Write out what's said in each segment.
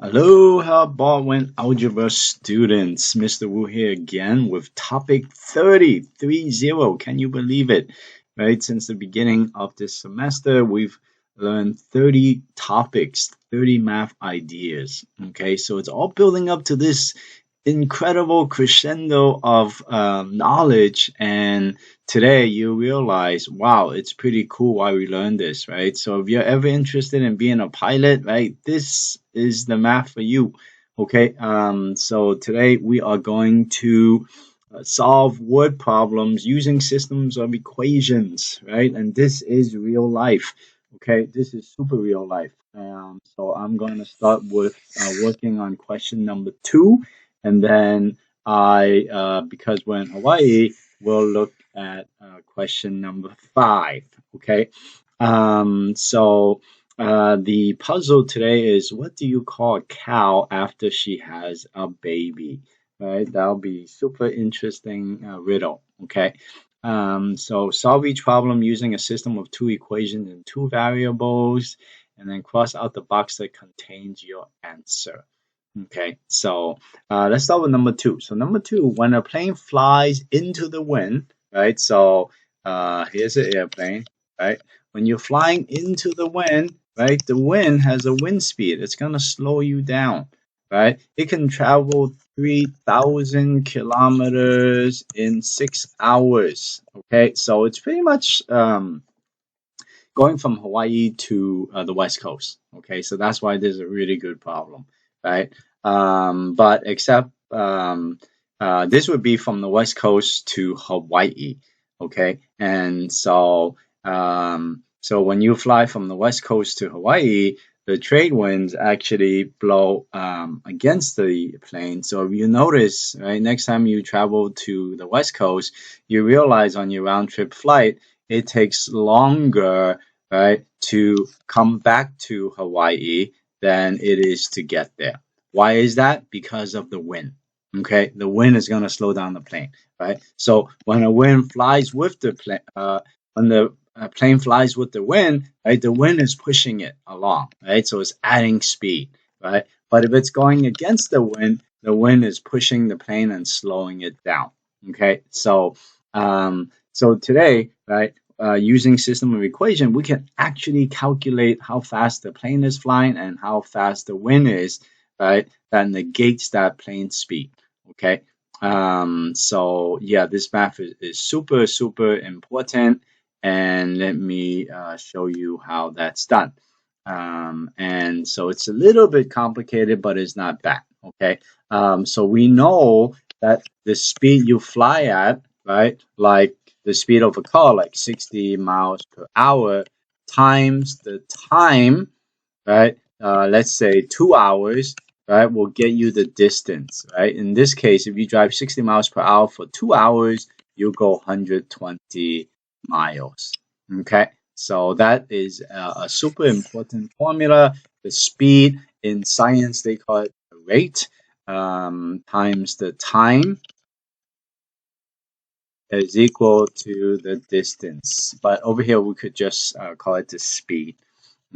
Aloha Baldwin Algebra students. Mr. Wu here again with topic 30. Can you believe it? Right, since the beginning of this semester, we've learned 30 topics, 30 math ideas. Okay, so it's all building up to this incredible crescendo of knowledge. And today you realize, wow, it's pretty cool why we learned this, right? So if you're ever interested in being a pilot, right, this is the math for you. Okay, so today we are going to solve word problems using systems of equations, right? And this is real life. Okay, this is super real life. So I'm going to start with working on question number 2, and then because we're in Hawaii, we'll look at question number 5. Okay, the puzzle today is, what do you call a cow after she has a baby? Right, that'll be super interesting riddle. Okay, so solve each problem using a system of two equations and two variables, and then cross out the box that contains your answer. Okay, so let's start with number 2. So number 2, when a plane flies into the wind, right? So here's an airplane, right? When you're flying into the wind, right? The wind has a wind speed. It's gonna slow you down, right? It can travel 3,000 kilometers in 6 hours. Okay, so it's pretty much going from Hawaii to the West Coast. Okay, so that's why this is a really good problem, right? But except this would be from the West Coast to Hawaii. Okay, and so when you fly from the West Coast to Hawaii, the trade winds actually blow against the plane. So if you notice, right, next time you travel to the West Coast, you realize on your round trip flight, it takes longer, right, to come back to Hawaii than it is to get there. Why is that? Because of the wind. Okay, the wind is going to slow down the plane, right? So when a wind flies with the plane, when the plane flies with the wind, right, the wind is pushing it along, right? So it's adding speed, right? But if it's going against the wind is pushing the plane and slowing it down. Okay, so today, right, using system of equation, we can actually calculate how fast the plane is flying and how fast the wind is, right? That negates that plane speed. Okay. So yeah, this math is super, super important. And let me show you how that's done. And so it's a little bit complicated, but it's not bad. Okay. So we know that the speed you fly at, right, like the speed of a car, like 60 miles per hour, times the time, right? Let's say 2 hours, right, will get you the distance, right? In this case, if you drive 60 miles per hour for 2 hours, you go 120 miles. Okay, so that is a super important formula. The speed in science, they call it the rate, times the time is equal to the distance. But over here, we could just call it the speed.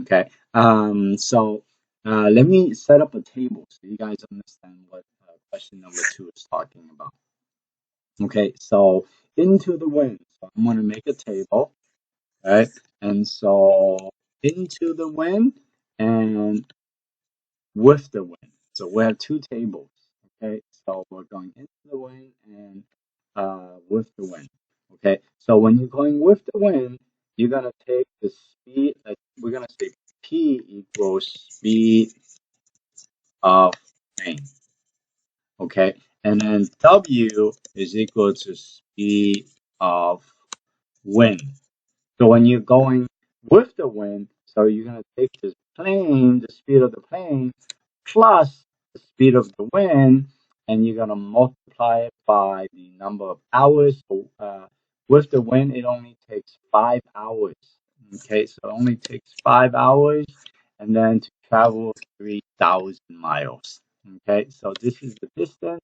Okay, let me set up a table so you guys understand what question number 2 is talking about. Okay, so into the wind. So I'm going to make a table, right? And so into the wind and with the wind. So we have two tables. Okay, so we're going into the wind and with the wind. Okay, so when you're going with the wind, you're gonna take the speed. Like we're gonna say P equals speed of plane. Okay, and then W is equal to speed of wind. So when you're going with the wind, so you're gonna take this plane, the speed of the plane, plus the speed of the wind, and you're gonna multiply it by the number of hours. So, with the wind, it only takes 5 hours. Okay, so it only takes 5 hours, and then to travel 3,000 miles. Okay, so this is the distance,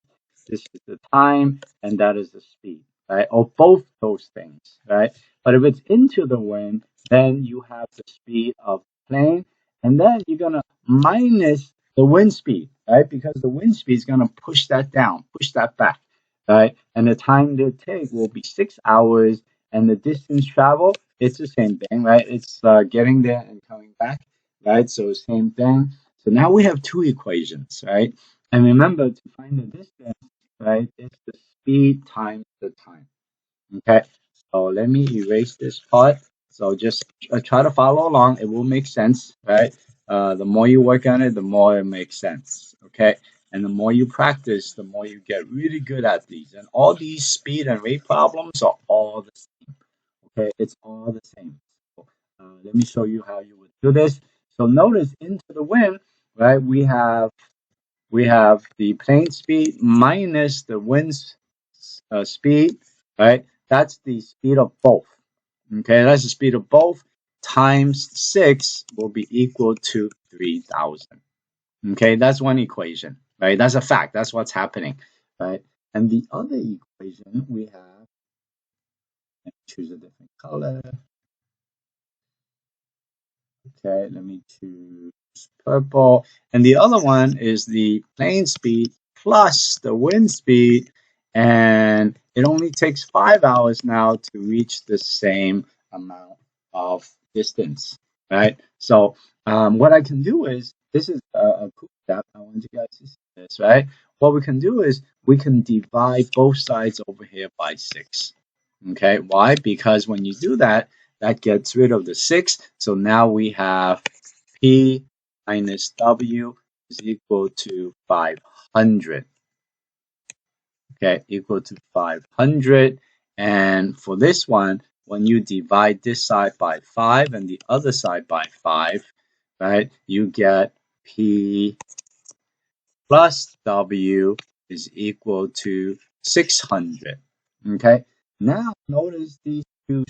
this is the time, and that is the speed, right? Or both those things, right? But if it's into the wind, then you have the speed of the plane, and then you're gonna minus the wind speed, right? Because the wind speed is going to push that down, push that back, right? And the time they take will be 6 hours, and the distance travel, it's the same thing, right? It's getting there and coming back, right? So same thing. So now we have two equations, right? And remember to find the distance, right? It's the speed times the time. Okay, so let me erase this part. So just try to follow along. It will make sense, right? The more you work on it, the more it makes sense. Okay, and the more you practice, the more you get really good at these. And all these speed and rate problems are all the same. Okay, it's all the same. So, let me show you how you would do this. So notice into the wind, right? We have the plane speed minus the wind's speed, right? That's the speed of both. Okay, that's the speed of both times 6 will be equal to 3,000. Okay, that's one equation, right? That's a fact. That's what's happening, right? And the other equation we have, let me choose a different color. Okay, let me choose purple. And the other one is the plane speed plus the wind speed. And it only takes 5 hours now to reach the same amount of distance, right? So what I can do is, this is a cool step. I want you guys to see this, right? What we can do is we can divide both sides over here by 6. Okay, why? Because when you do that, that gets rid of the 6. So now we have P minus W is equal to 500. Okay, equal to 500. And for this one, when you divide this side by 5 and the other side by 5, right, you get P plus W is equal to 600. Okay. Now notice these two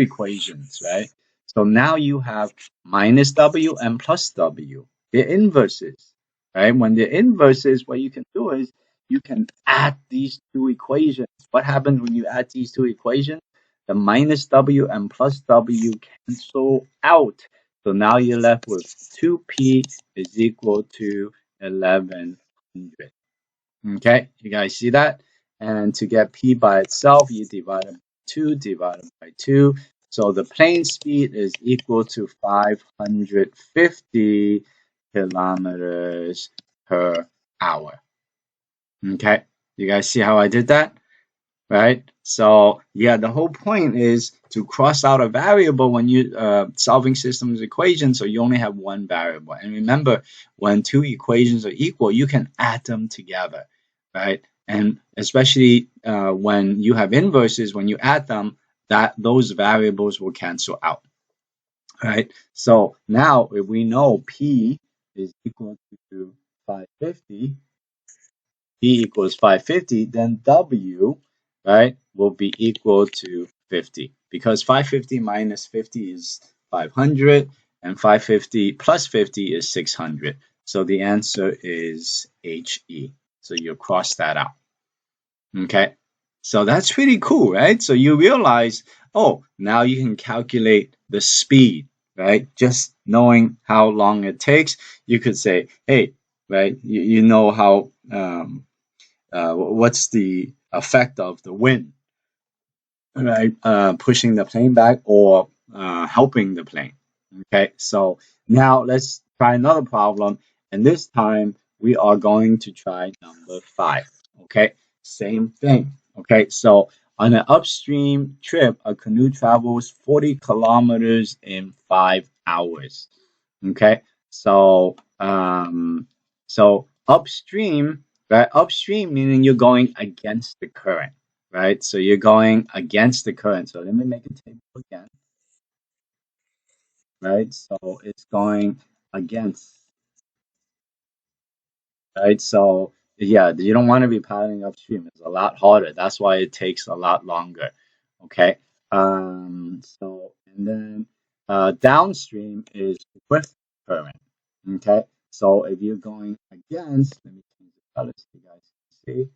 equations, right? So now you have minus W and plus W. They're inverses, right? When they're inverses, what you can do is you can add these two equations. What happens when you add these two equations? The minus W and plus W cancel out. So now you're left with 2P is equal to 1100. Okay, you guys see that? And to get P by itself, you divide it by 2, divided by 2. So the plane speed is equal to 550 kilometers per hour. Okay, you guys see how I did that? Right? So yeah, the whole point is to cross out a variable when you solving systems equations, so you only have one variable. And remember, when two equations are equal, you can add them together, right? And especially when you have inverses, when you add them, that those variables will cancel out, right? So now if we know P is equal to 550, P equals 550, then W, right, will be equal to 50, because 550 minus 50 is 500 and 550 plus 50 is 600. So the answer is HE. So you cross that out. Okay. So that's pretty cool, right? So you realize, oh, now you can calculate the speed, right? Just knowing how long it takes, you could say, hey, right, you know how what's the effect of the wind, right? Pushing the plane back or helping the plane. Okay, so now let's try another problem, and this time we are going to try number 5. Okay, same thing. Okay, so on an upstream trip, a canoe travels 40 kilometers in 5 hours. Okay, so so upstream, right? Upstream meaning you're going against the current, right? So you're going against the current. So let me make a table again, right? So it's going against, right? So yeah, you don't want to be paddling upstream. It's a lot harder. That's why it takes a lot longer. Okay. So and then downstream is with current. Okay. So if you're going against, let me change the color so you guys can see.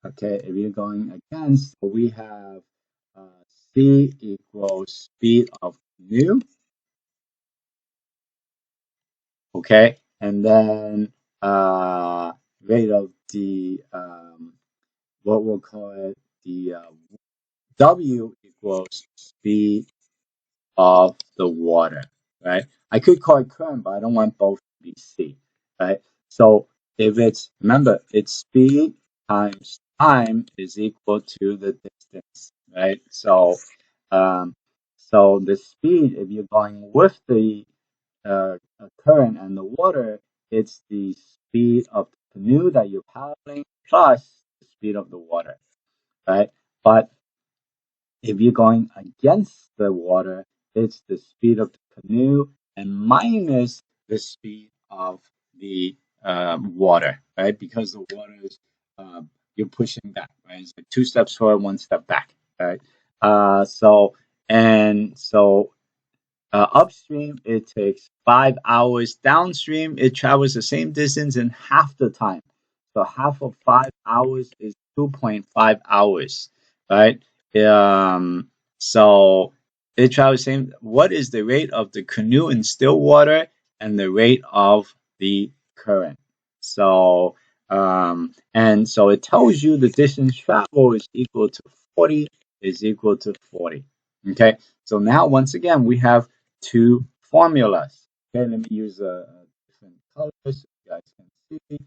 Okay, if you're going against, we have C equals speed of canoe okay? And then rate of the what we'll call it the W equals speed of the water, right? I could call it current, but I don't want both to be C, right? So if it's, remember, it's speed times time is equal to the distance, right? Um, so the speed, if you're going with the current and the water, it's the speed of the canoe that you're paddling plus the speed of the water, right? But if you're going against the water, it's the speed of the canoe and minus the speed of the water, right? Because the water is you're pushing back, right? It's like 2 steps forward, 1 step back, right? So upstream, it takes 5 hours. Downstream, it travels the same distance in half the time. So half of 5 hours is 2.5 hours, right? So it travels same. What is the rate of the canoe in still water and the rate of the current? And so it tells you the distance traveled is equal to 40 is equal to 40. Okay, so now once again we have two formulas. Okay, let me use different colors so you guys can see.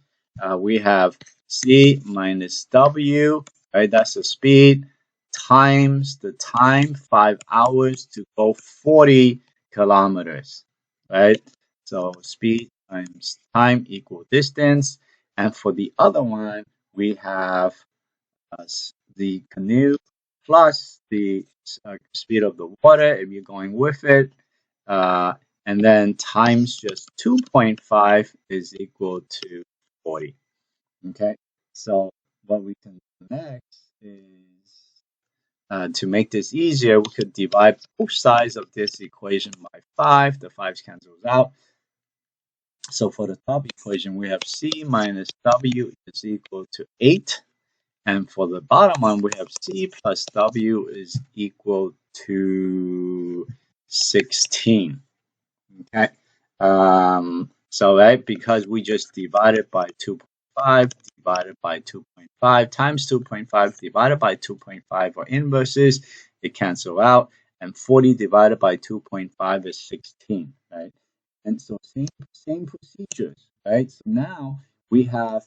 We have C minus W, right? That's the speed times the time, 5 hours to go 40 kilometers, right? So speed times time equal distance. And for the other one, we have the canoe plus the speed of the water if you're going with it. Uh, and then times just 2.5 is equal to 40. Okay, so what we can do next is to make this easier, we could divide both sides of this equation by 5. The 5's cancels out. So for the top equation, we have C minus W is equal to 8. And for the bottom one, we have C plus W is equal to 16. Okay. So right, because we just divided by 2.5 divided by 2.5 times 2.5 divided by 2.5 are inverses, it cancel out, and 40 divided by 2.5 is 16, right? And so same procedures, right? So now we have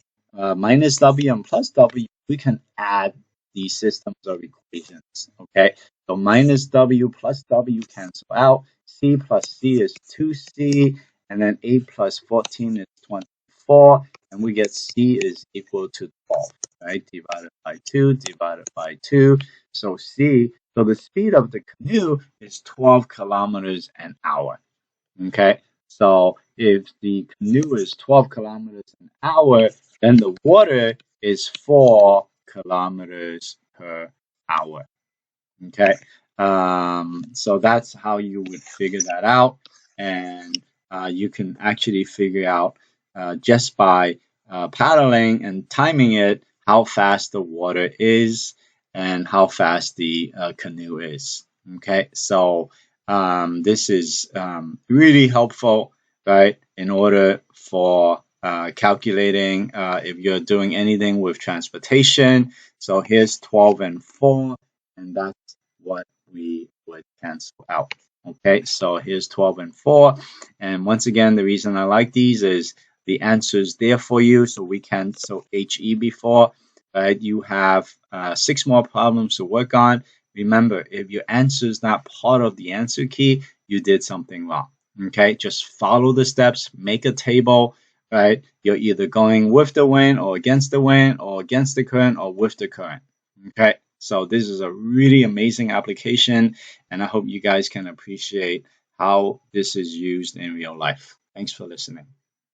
minus W and plus W. We can add these systems of equations, okay? So minus W plus W cancel out. C plus C is 2C, and then 8 plus 14 is 24, and we get C is equal to 12, right? Divided by 2, divided by 2. So so the speed of the canoe is 12 kilometers an hour, okay? So if the canoe is 12 kilometers an hour, then the water is 4 kilometers per hour. Okay, so that's how you would figure that out, and you can actually figure out just by paddling and timing it how fast the water is and how fast the canoe is. Okay, so this is really helpful, right? In order for calculating if you're doing anything with transportation. So here's 12 and 4, and that's what we would cancel out. Okay, so here's 12 and 4. And once again, the reason I like these is the answer is there for you. So we cancel HE before, right? You have 6 more problems to work on. Remember, if your answer is not part of the answer key, you did something wrong. Okay, just follow the steps, make a table, right? You're either going with the wind or against the wind or against the current or with the current. Okay, so this is a really amazing application, and I hope you guys can appreciate how this is used in real life. Thanks for listening.